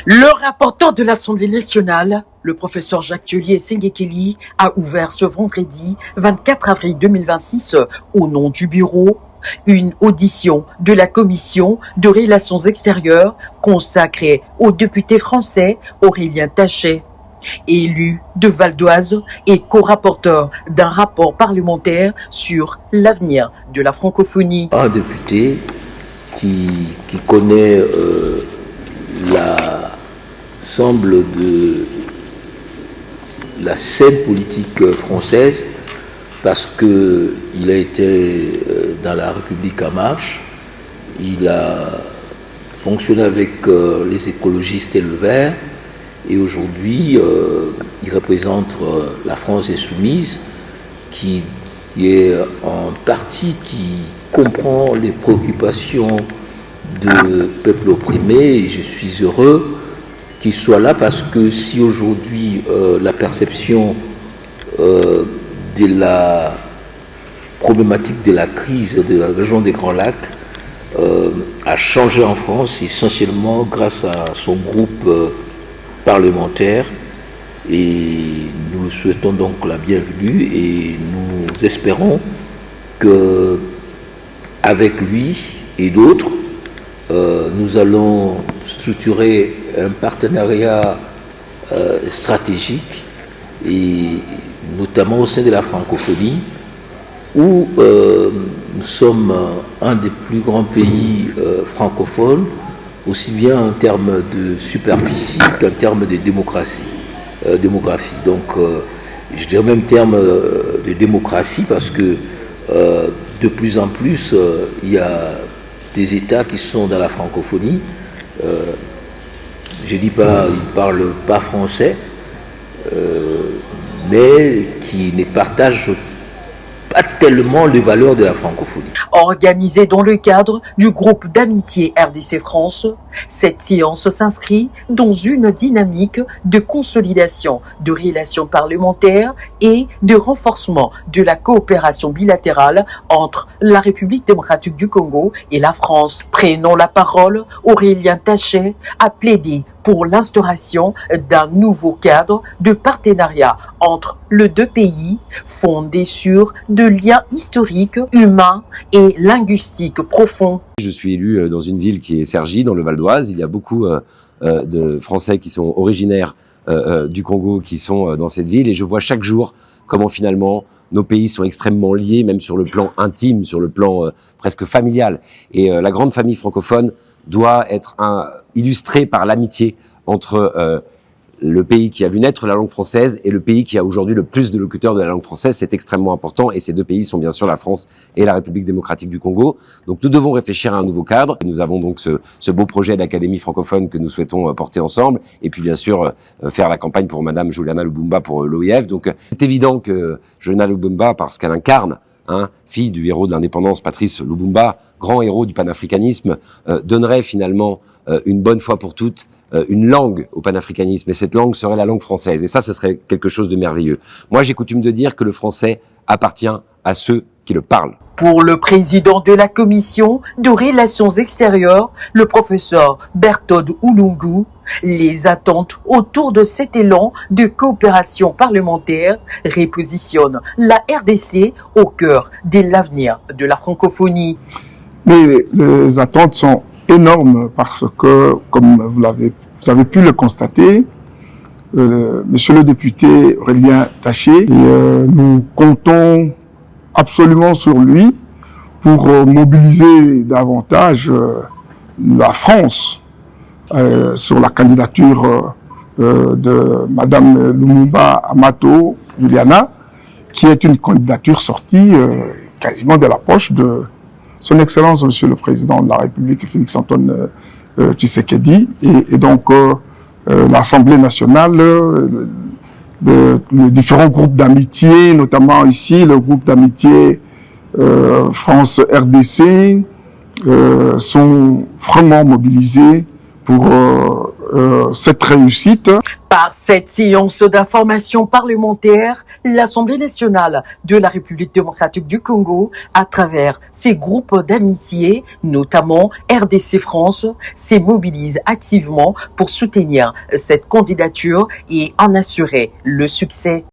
Le rapporteur de l'Assemblée nationale, le professeur Jacques Thiollier Sengekeli, a ouvert ce vendredi 24 avril 2026, au nom du bureau, une audition de la Commission de Relations extérieures consacrée au député français Aurélien Taché, élu de Val-d'Oise et co-rapporteur d'un rapport parlementaire sur l'avenir de la francophonie. Un député qui connaît l'ensemble de la scène politique française parce qu'il a été dans la République en marche, il a fonctionné avec les écologistes et le Vert, et aujourd'hui il représente la France insoumise qui est un parti qui comprend les préoccupations de peuple opprimé, et je suis heureux qu'il soit là parce que si aujourd'hui la perception de la problématique de la crise de la région des Grands Lacs a changé en France, essentiellement grâce à son groupe parlementaire, et nous souhaitons donc la bienvenue et nous espérons que avec lui et d'autres nous allons structurer un partenariat stratégique, et notamment au sein de la francophonie, où nous sommes un des plus grands pays francophones, aussi bien en termes de superficie qu'en termes de démographie. Donc, je dirais même en termes de démocratie, parce que de plus en plus, il y a des États qui sont dans la francophonie. Je ne dis pas qu'ils ne parlent pas français, mais qui ne partagent pas tellement les valeurs de la francophonie. Organisée dans le cadre du groupe d'amitié RDC-France, cette séance s'inscrit dans une dynamique de consolidation de relations parlementaires et de renforcement de la coopération bilatérale entre la République démocratique du Congo et la France. Prenant la parole, Aurélien Taché a plaidé pour l'instauration d'un nouveau cadre de partenariat entre les deux pays, fondé sur de liens historiques, humains et linguistiques profonds. Je suis élu dans une ville qui est Cergy, dans le Val-d'Oise. Il y a beaucoup de Français qui sont originaires du Congo qui sont dans cette ville, et je vois chaque jour comment finalement nos pays sont extrêmement liés, même sur le plan intime, sur le plan presque familial. Et la grande famille francophone doit être illustrée par l'amitié entre le pays qui a vu naître la langue française et le pays qui a aujourd'hui le plus de locuteurs de la langue française. C'est extrêmement important, et ces deux pays sont bien sûr la France et la République démocratique du Congo. Donc nous devons réfléchir à un nouveau cadre. Nous avons donc ce beau projet d'académie francophone que nous souhaitons porter ensemble, et puis bien sûr faire la campagne pour Madame Juliana Lubumba pour l'OIF. Donc c'est évident que Juliana Lubumba, parce qu'elle incarne, fille du héros de l'indépendance Patrice Lumumba, grand héros du panafricanisme, donnerait finalement une bonne fois pour toutes une langue au panafricanisme, et cette langue serait la langue française. Et ça, ce serait quelque chose de merveilleux. Moi, j'ai coutume de dire que le français appartient à ceux qui le parlent. Pour le président de la Commission de Relations extérieures, le professeur Berthold Oulungu, les attentes autour de cet élan de coopération parlementaire repositionnent la RDC au cœur de l'avenir de la francophonie. Mais les attentes sont énormes parce que, comme vous avez pu le constater, monsieur le député Aurélien Taché, nous comptons absolument sur lui pour mobiliser davantage la France sur la candidature de Madame Lumumba Amato Juliana, qui est une candidature sortie quasiment de la poche de Son Excellence, Monsieur le Président de la République, Félix-Antoine Tshisekedi, et donc l'Assemblée nationale, les différents groupes d'amitié, notamment ici le groupe d'amitié France-RDC, sont vraiment mobilisés pour cette réussite. Par cette séance d'information parlementaire, l'Assemblée nationale de la République démocratique du Congo, à travers ses groupes d'amitié, notamment RDC France, se mobilise activement pour soutenir cette candidature et en assurer le succès.